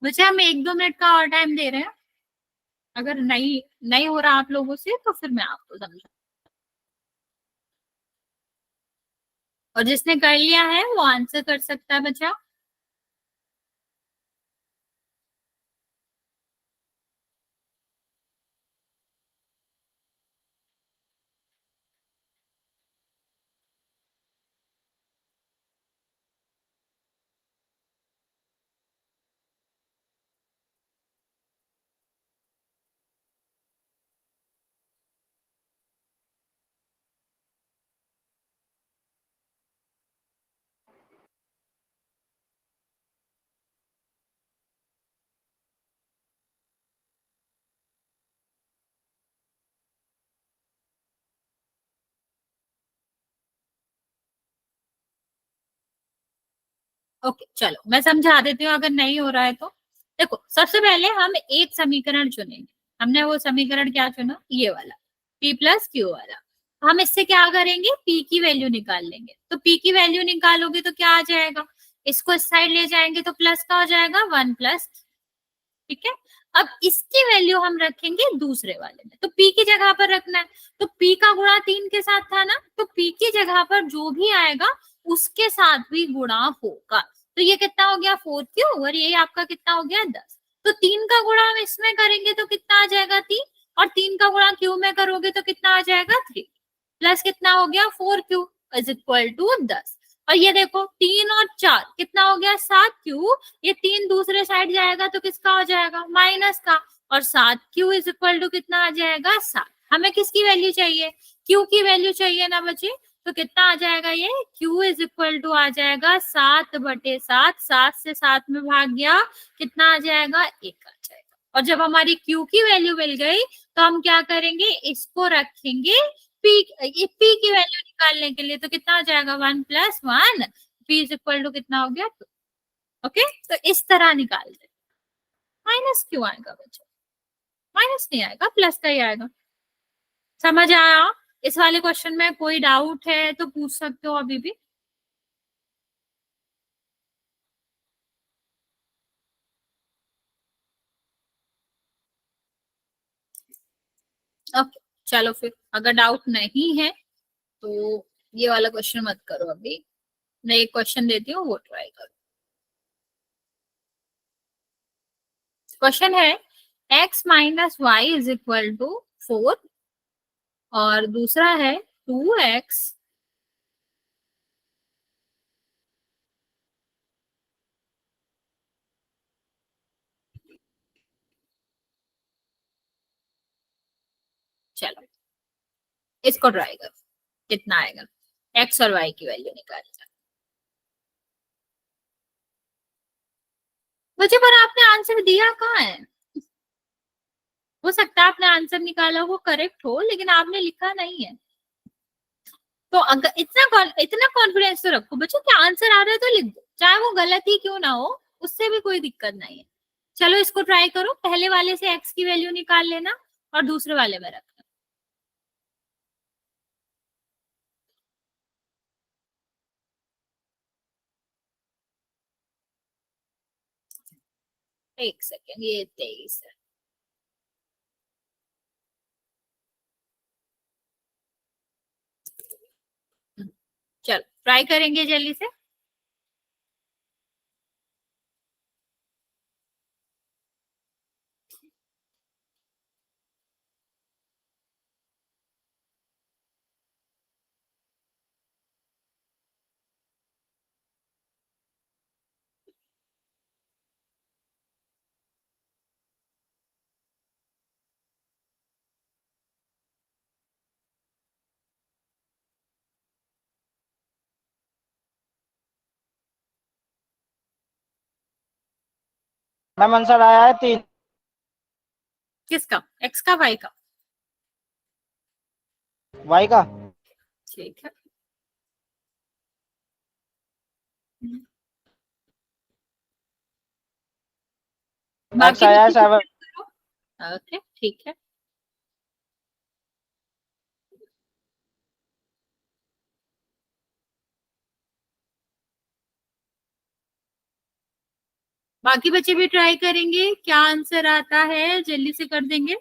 बच्चा हम 1-2 मिनट का और टाइम दे रहे हैं, अगर नहीं नहीं हो रहा आप लोगों से तो फिर मैं आपको समझा। और जिसने कर लिया है वो आंसर कर सकता है बच्चा। ओके चलो मैं समझा देती हूँ अगर नहीं हो रहा है तो। देखो सबसे पहले हम एक समीकरण चुनेंगे। हमने वो समीकरण क्या चुना, ये वाला p प्लस क्यू वाला। हम इससे क्या करेंगे, p की वैल्यू निकाल लेंगे। तो p की वैल्यू निकालोगे तो क्या आ जाएगा, इसको इस साइड ले जाएंगे तो प्लस का हो जाएगा 1 प्लस, ठीक है। अब इसकी वैल्यू हम रखेंगे दूसरे वाले में, तो p की जगह पर रखना है। तो p का गुणा 3 के साथ था ना, तो p की जगह पर जो भी आएगा उसके साथ भी गुणा होगा। तो ये कितना हो गया 4q, और ये आपका कितना हो गया 10। तो 3 का गुणा हम इसमें करेंगे तो कितना आ जाएगा 3, और 3 का गुणा q में करोगे तो कितना आ जाएगा 3, प्लस कितना हो गया 4q इज इक्वल टू 10। और ये देखो 3 और 4 कितना हो गया 7q, ये 3 दूसरे साइड जाएगा तो किसका हो जाएगा माइनस का, और 7q इज इक्वल टू कितना आ जाएगा 7। हमें किसकी वैल्यू चाहिए, q की वैल्यू चाहिए ना बच्चे। तो कितना आ जाएगा ये q इज इक्वल टू आ जाएगा 7/7, 7 से 7 में भाग गया, कितना आ जाएगा 1 आ जाएगा। और जब हमारी q की वैल्यू मिल गई तो हम क्या करेंगे, इसको रखेंगे p की वैल्यू निकालने के लिए। तो कितना आ जाएगा 1 plus 1, p is equal to कितना हो गया 2। ओके, तो इस तरह निकाल दे। माइनस क्यों आएगा बच्चों, माइनस नहीं आएगा, प्लस का ही आएगा। समझ आया। इस वाले क्वेश्चन में कोई डाउट है तो पूछ सकते हो अभी भी। ओके चलो फिर, अगर डाउट नहीं है तो ये वाला क्वेश्चन मत करो अभी। मैं एक क्वेश्चन देती हूँ, वो ट्राई करो। क्वेश्चन है x minus y is equal to 4, और दूसरा है 2x चलो इसको ट्राई करो कितना आएगा, x और y की वैल्यू निकालना। मुझे पर आपने आंसर दिया कहाँ है, हो सकता है आपने आंसर निकाला वो करेक्ट हो लेकिन आपने लिखा नहीं है। तो अगर इतना कॉन्फिडेंस तो रखो बच्चों कि आंसर आ रहा है तो लिख दो, चाहे वो गलत ही क्यों ना हो, उससे भी कोई दिक्कत नहीं है। चलो इसको ट्राई करो, पहले वाले से x की वैल्यू निकाल लेना और दूसरे वाले में रखना। एक सेकेंड, ये 23 है। चलो ट्राई करेंगे जल्दी से। मैम आंसर आया है 3। किसका, x का y का? वाई का। ठीक है, एक्स बाकी आया है बच्चे 7। करो। ओके ठीक है, बाकी बच्चे भी ट्राई करेंगे, क्या आंसर आता है जल्दी से कर देंगे।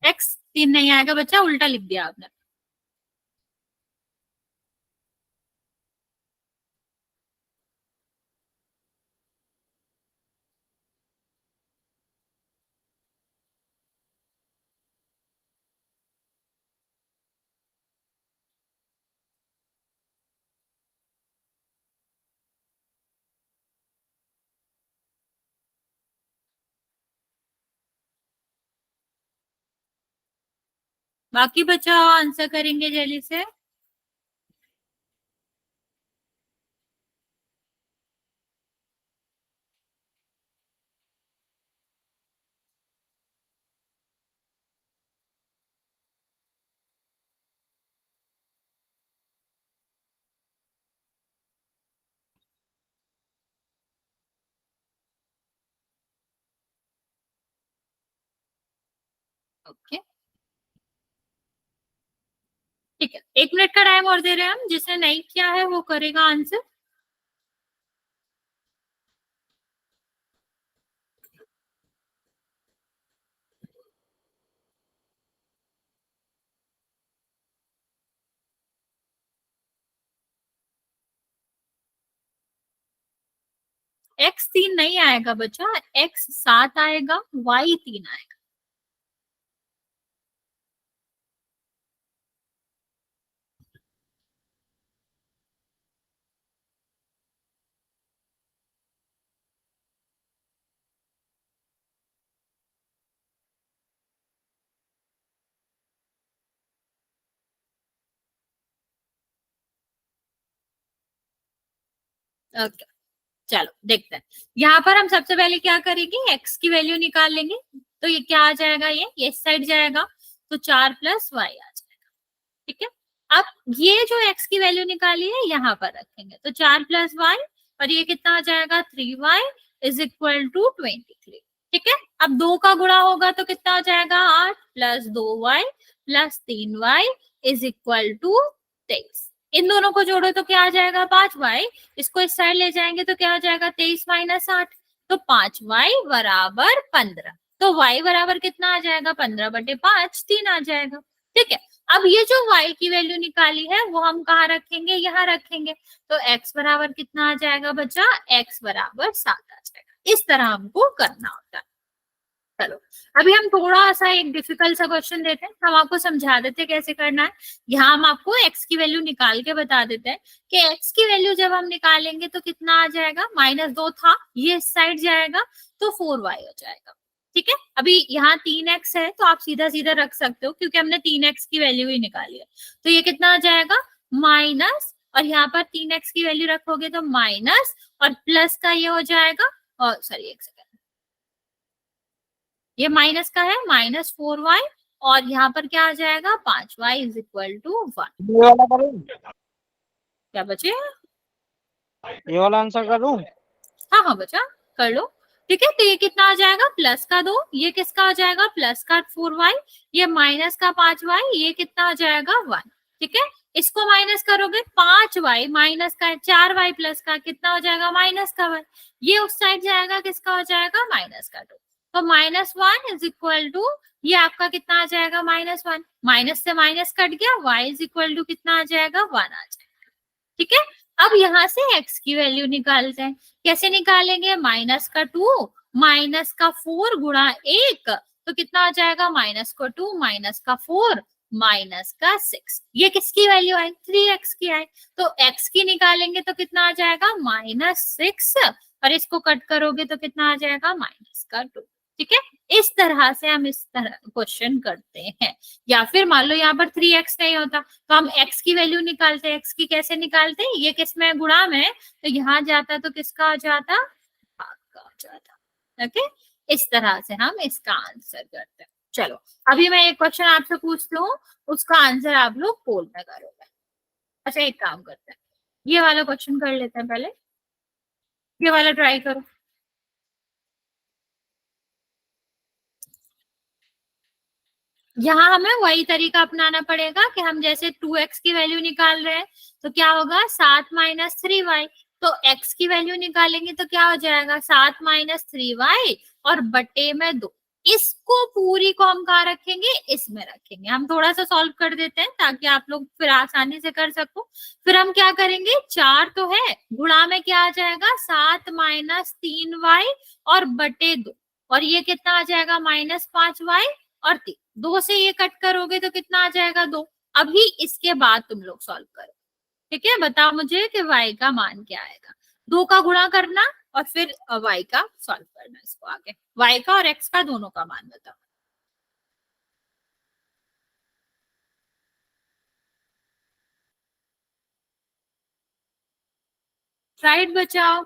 x 3 नहीं आएगा बच्चा, उल्टा लिख दिया आपने। बाकी बच्चा आंसर करेंगे जल्दी से। ओके ठीक है, 1 मिनट का टाइम और दे रहे हैं हम, जिसने नहीं किया है वो करेगा आंसर। x3 नहीं आएगा बच्चा, x7 आएगा, y3 आएगा। ओके चलो देखते हैं। यहाँ पर हम सबसे पहले क्या करेंगे, x की वैल्यू निकाल लेंगे। तो ये क्या आ जाएगा, ये इस साइड जाएगा, तो 4 + y आ जाएगा। ठीक है, अब ये जो x की वैल्यू निकाली है यहाँ पर रखेंगे, तो 4 + y, और ये कितना आ जाएगा, 3y = 23। ठीक है, अब 2 का गुणा होगा तो कितना आ जाएगा, 8 + 2y + 3y = 23। इन दोनों को जोड़ो तो क्या आ जाएगा, 5y। इसको इस साइड ले जाएंगे तो क्या हो जाएगा, 23 - 8, तो 5y = 15। तो y बराबर कितना आ जाएगा, 15/5, 3 आ जाएगा। ठीक है, अब ये जो y की वैल्यू निकाली है वो हम कहाँ रखेंगे, यहाँ रखेंगे। तो x बराबर कितना आ जाएगा बच्चा, x = 7 आ जाएगा। इस तरह हमको करना होता है। चलो अभी हम थोड़ा सा एक डिफिकल्ट सा क्वेश्चन देते हैं, हम आपको समझा देते हैं कैसे करना है। यहाँ हम आपको x की वैल्यू निकाल के बता देते हैं कि x की वैल्यू जब हम निकालेंगे तो कितना आ जाएगा, -2 था, ये इस साइड जाएगा तो 4y हो जाएगा। ठीक है, अभी यहाँ 3x है तो आप सीधा सीधा रख सकते हो क्योंकि हमने 3x की वैल्यू ही निकाली है। तो ये कितना आ जाएगा, माइनस, और यहाँ पर 3x की वैल्यू रखोगे तो माइनस, और प्लस का ये हो जाएगा, और सॉरी एक सेकंड, ये माइनस का है, -4y, और यहाँ पर क्या आ जाएगा, 5y = 1। ये वाला करूं, क्या बचे, ये वाला आंसर करूं। हाँ हाँ बचा, कर लो। ठीक है, तो ये कितना आ जाएगा, प्लस का 2, ये किसका हो जाएगा, प्लस का 4y, ये माइनस का 5y, ये कितना हो जाएगा, 1। ठीक है, इसको माइनस करोगे, 5y माइनस का है, 4y प्लस का कितना हो जाएगा, माइनस का 1, ये उस साइड जाएगा, किसका हो जाएगा, माइनस का 2। तो -1 = ये आपका कितना आ जाएगा, -1, माइनस से माइनस कट गया, y = कितना आ जाएगा, 1 आ जाएगा। ठीक है, अब यहाँ से x की वैल्यू निकालते हैं। कैसे निकालेंगे, -2 -4 गुणा 1, तो कितना आ जाएगा, -2 -4 -6। ये किसकी वैल्यू आई, 3x की आई। तो x की निकालेंगे तो कितना आ जाएगा, -6, और इसको कट करोगे तो कितना आ जाएगा, -2। ठीक है, इस तरह से हम इस तरह क्वेश्चन करते हैं। या फिर मान लो यहाँ पर 3x नहीं होता तो हम x की वैल्यू निकालते हैं। x की कैसे निकालते हैं, ये किस में गुणा में, तो यहाँ जाता तो किसका आ जाता, भाग का आ जाता। ओके, इस तरह से हम इसका आंसर करते हैं। चलो अभी मैं एक क्वेश्चन आपसे पूछती हूँ, उसका आंसर आप लोग पोल में करोगे। अच्छा एक काम करते हैं, ये वाला क्वेश्चन कर लेते हैं पहले, ये वाला ट्राई करो। यहाँ हमें वही तरीका अपनाना पड़ेगा कि हम जैसे 2x की वैल्यू निकाल रहे हैं तो क्या होगा, 7 - 3y। तो x की वैल्यू निकालेंगे तो क्या हो जाएगा, 7 - 3y और बटे में 2। इसको पूरी को हम कहाँ रखेंगे, इसमें रखेंगे। हम थोड़ा सा सॉल्व कर देते हैं ताकि आप लोग फिर आसानी से कर सको। फिर हम क्या करेंगे, 4 तो है, गुणा में क्या आ जाएगा, 7 - 3y और बटे 2, और ये कितना आ जाएगा, -5y और 3। 2 से ये कट करोगे तो कितना आ जाएगा, 2। अभी इसके बाद तुम लोग सॉल्व करो। ठीक है, बताओ मुझे कि y का मान क्या आएगा। 2 का गुणा करना और फिर y का सॉल्व करना, इसको आगे y का और x का दोनों का मान बताओ। राइट बचाओ।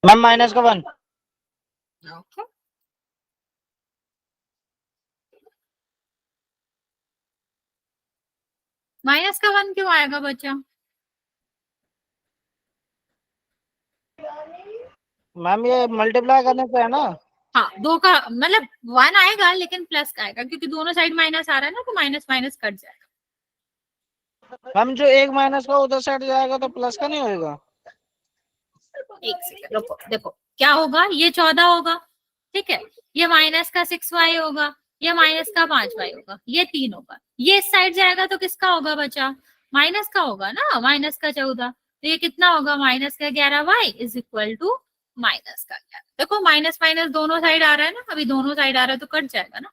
मैम माइनस का 1। ओके, माइनस का 1 क्यों आएगा बच्चा? मैम ये मल्टीप्लाई करने से है ना। हाँ, 2 का मतलब 1 आएगा लेकिन प्लस का आएगा, क्योंकि दोनों साइड माइनस आ रहा है ना, तो माइनस माइनस कट जाएगा। मैम जो एक माइनस का उधर साइड जाएगा तो प्लस का नहीं होगा। एक सेकंड रुको, देखो क्या होगा, ये 14 होगा, ठीक है, ये माइनस का 6y होगा, ये माइनस का 5y होगा, ये 3 होगा, ये इस साइड जाएगा तो किसका होगा बचा? माइनस का होगा ना, माइनस का 14। तो ये कितना होगा? माइनस का 11y is equal to minus का 11। देखो माइनस माइनस दोनों साइड आ रहा है ना, अभी दोनों साइड आ रहा है तो कट जाएगा ना।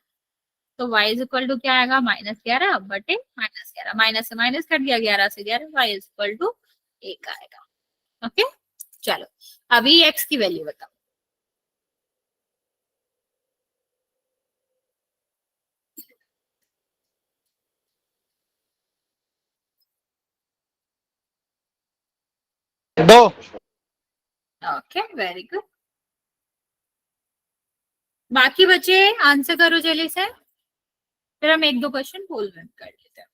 तो y इज इक्वल टू क्या आएगा? -11 बटे -11, माइनस से माइनस कट गया, 11 से 11, y इज इक्वल टू 1 आएगा। ओके, चलो अभी x की वैल्यू बताओ। दो। Okay, very good. बाकी बच्चे आंसर करो जल्दी से, फिर हम एक दो क्वेश्चन पोल में कर लेते हैं।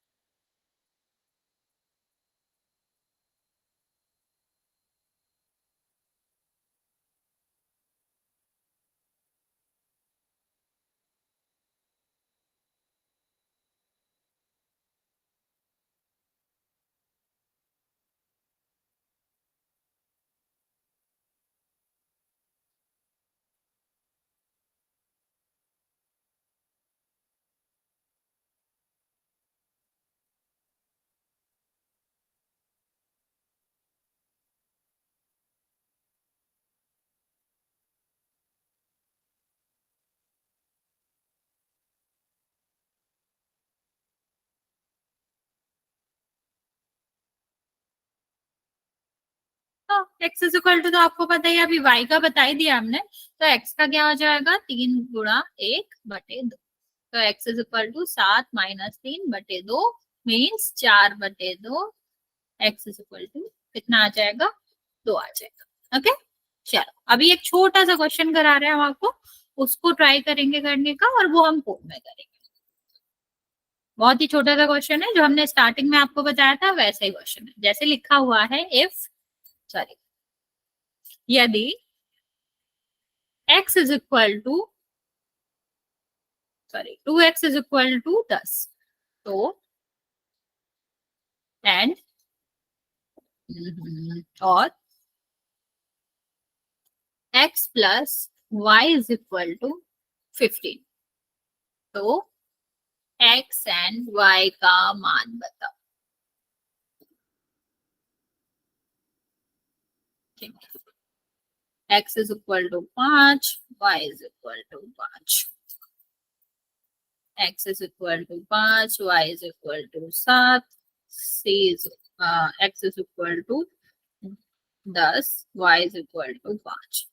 एक्स इज इक्वल टू, तो आपको पता है, अभी वाई का बता ही दिया हमने, तो एक्स का क्या हो जाएगा? 3 गुणा 1 बटे 2। तो x is equal to 7 minus 3 बटे 2 मीन्स 4 बटे 2। एक्स इज इक्वल टू कितना आ जाएगा? 2 आ जाएगा। ओके, चलो अभी एक छोटा सा क्वेश्चन करा रहे हैं हम आपको, उसको ट्राई करेंगे करने का, और वो हम कोड में करेंगे। बहुत ही छोटा सा क्वेश्चन है, जो हमने स्टार्टिंग में आपको बताया था वैसा ही क्वेश्चन है, जैसे लिखा हुआ है, इफ सॉरी यदि x is equal to 2x is equal to 10, तो एंड और x plus y is equal to 15, तो x एंड y का मान बताओ। x is equal to 5, y is equal to 5, x is equal to 5, y is equal to 7, c is x is equal to 10, y is equal to 5।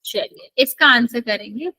चलिए इसका answer करेंगे।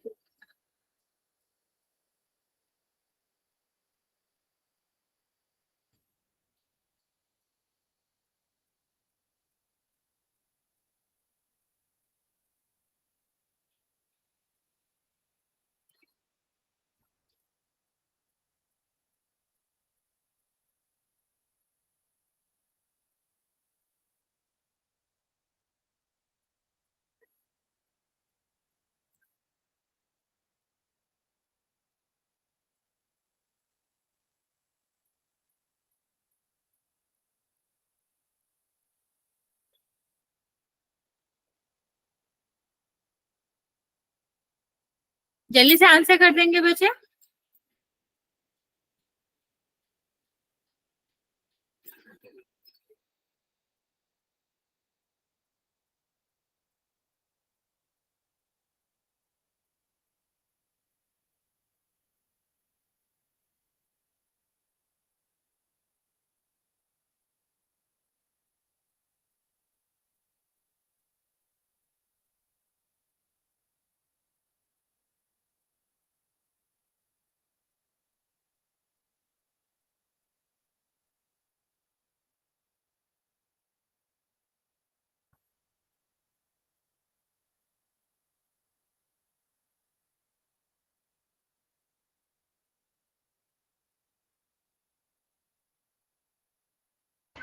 जल्दी से answer कर देंगे बच्चे।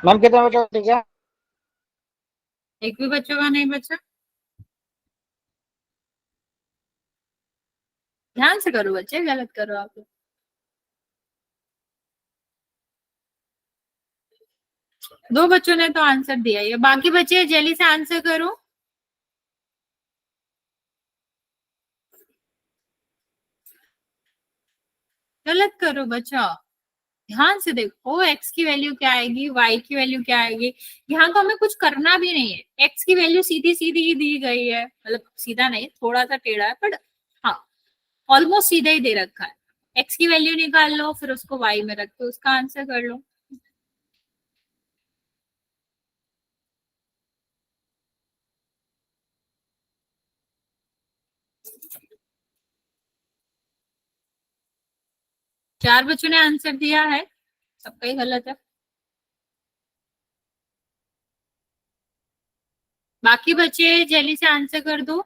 मैम कितने बच्चों का ठीक है? एक भी बच्चों का नहीं बचा। ध्यान से करो बच्चे, गलत करो आप लोग। दो बच्चों ने तो आंसर दिया है, बाकी बच्चे जल्दी से आंसर करो। गलत करो बच्चा, ध्यान से देखो एक्स की वैल्यू क्या आएगी, वाई की वैल्यू क्या आएगी। यहाँ तो हमें कुछ करना भी नहीं है, एक्स की वैल्यू सीधी सीधी ही दी गई है, मतलब सीधा नहीं थोड़ा सा टेढ़ा है, पर हाँ ऑलमोस्ट सीधा ही दे रखा है। एक्स की वैल्यू निकाल लो, फिर उसको वाई में रख के उसका आंसर कर लो। चार बच्चों ने आंसर दिया है, सबका ही गलत है। बाकी बच्चे जल्दी से आंसर कर दो।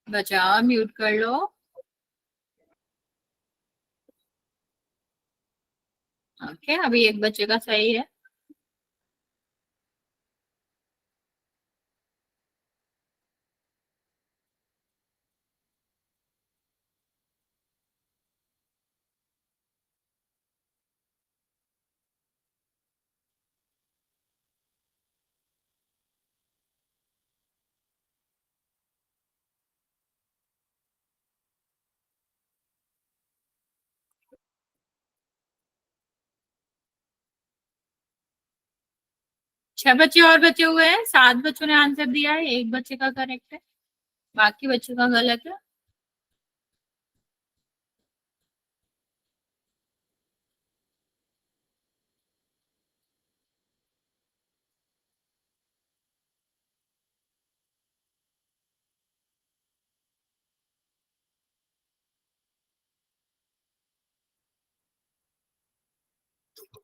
बचा म्यूट कर लो। ओके अभी एक बच्चे का सही है। छह बच्चे और बचे हुए हैं, सात बच्चों ने आंसर दिया है, एक बच्चे का करेक्ट है, बाकी बच्चों का गलत है।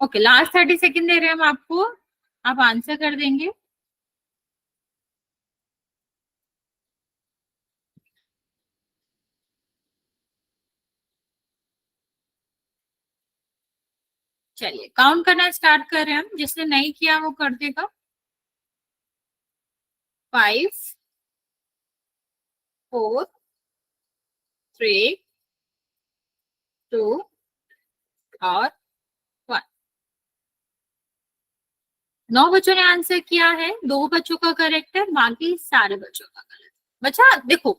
ओके लास्ट 30 सेकेंड दे रहे हैं हम आपको, आप आंसर कर देंगे। चलिए काउंट करना स्टार्ट कर रहे हैं हम, जिसने नहीं किया वो कर देगा। 5 4 3 2 और 1। 9 बच्चों ने आंसर किया है, 2 बच्चों का करेक्ट है, बाकी सारे बच्चों का गलत। बच्चा देखो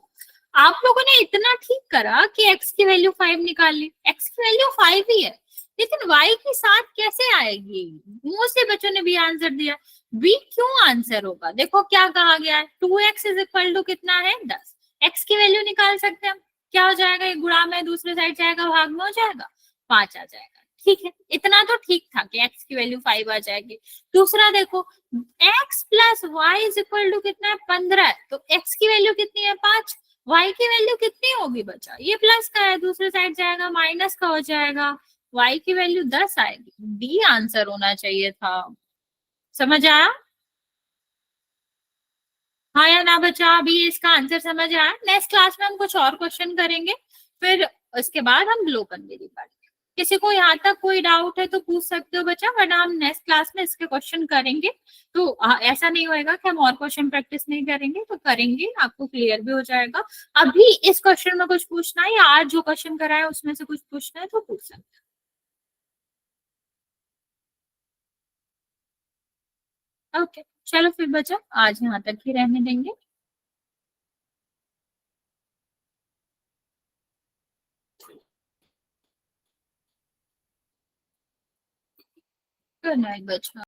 आप लोगों ने इतना ठीक करा कि x की वैल्यू 5 निकाल ली, x की वैल्यू 5 ही है, लेकिन y की 7 कैसे आएगी? बहुत से बच्चों ने भी आंसर दिया, b क्यों आंसर होगा? देखो क्या कहा गया है, 2x इज इक्वल टू कितना है 10। x की वैल्यू निकाल सकते हैं हम, क्या हो जाएगा, एक गुणा में दूसरे साइड जाएगा भाग में हो जाएगा 5 आ जाएगा। ठीक है इतना तो ठीक था कि x की वैल्यू 5 आ जाएगी। दूसरा देखो x plus y is equal to कितना है 15, तो x की वैल्यू कितनी है 5, y की वैल्यू कितनी होगी बच्चा, ये प्लस का है दूसरे साइड जाएगा माइनस का हो जाएगा, y की वैल्यू 10 आएगी। डी आंसर होना चाहिए था, समझ आया? हाँ या ना बच्चा, अभी इसका आंसर समझ आया? नेक्स्ट क्लास में हम कुछ और क्वेश्चन करेंगे, फिर उसके बाद हम लोकन विधि पढ़ेंगे। किसी को यहाँ तक कोई डाउट है तो पूछ सकते हो बच्चा, वरना हम नेक्स्ट क्लास में इसके क्वेश्चन करेंगे। तो ऐसा नहीं होएगा कि हम और क्वेश्चन प्रैक्टिस नहीं करेंगे, तो करेंगे, आपको क्लियर भी हो जाएगा। अभी इस क्वेश्चन में कुछ पूछना है या आज जो क्वेश्चन करा है उसमें से कुछ पूछना है तो पूछ सकते हैं। ओके चलो फिर बच्चा आज यहाँ तक ही रहने देंगे। गुड नाइट बच्चा।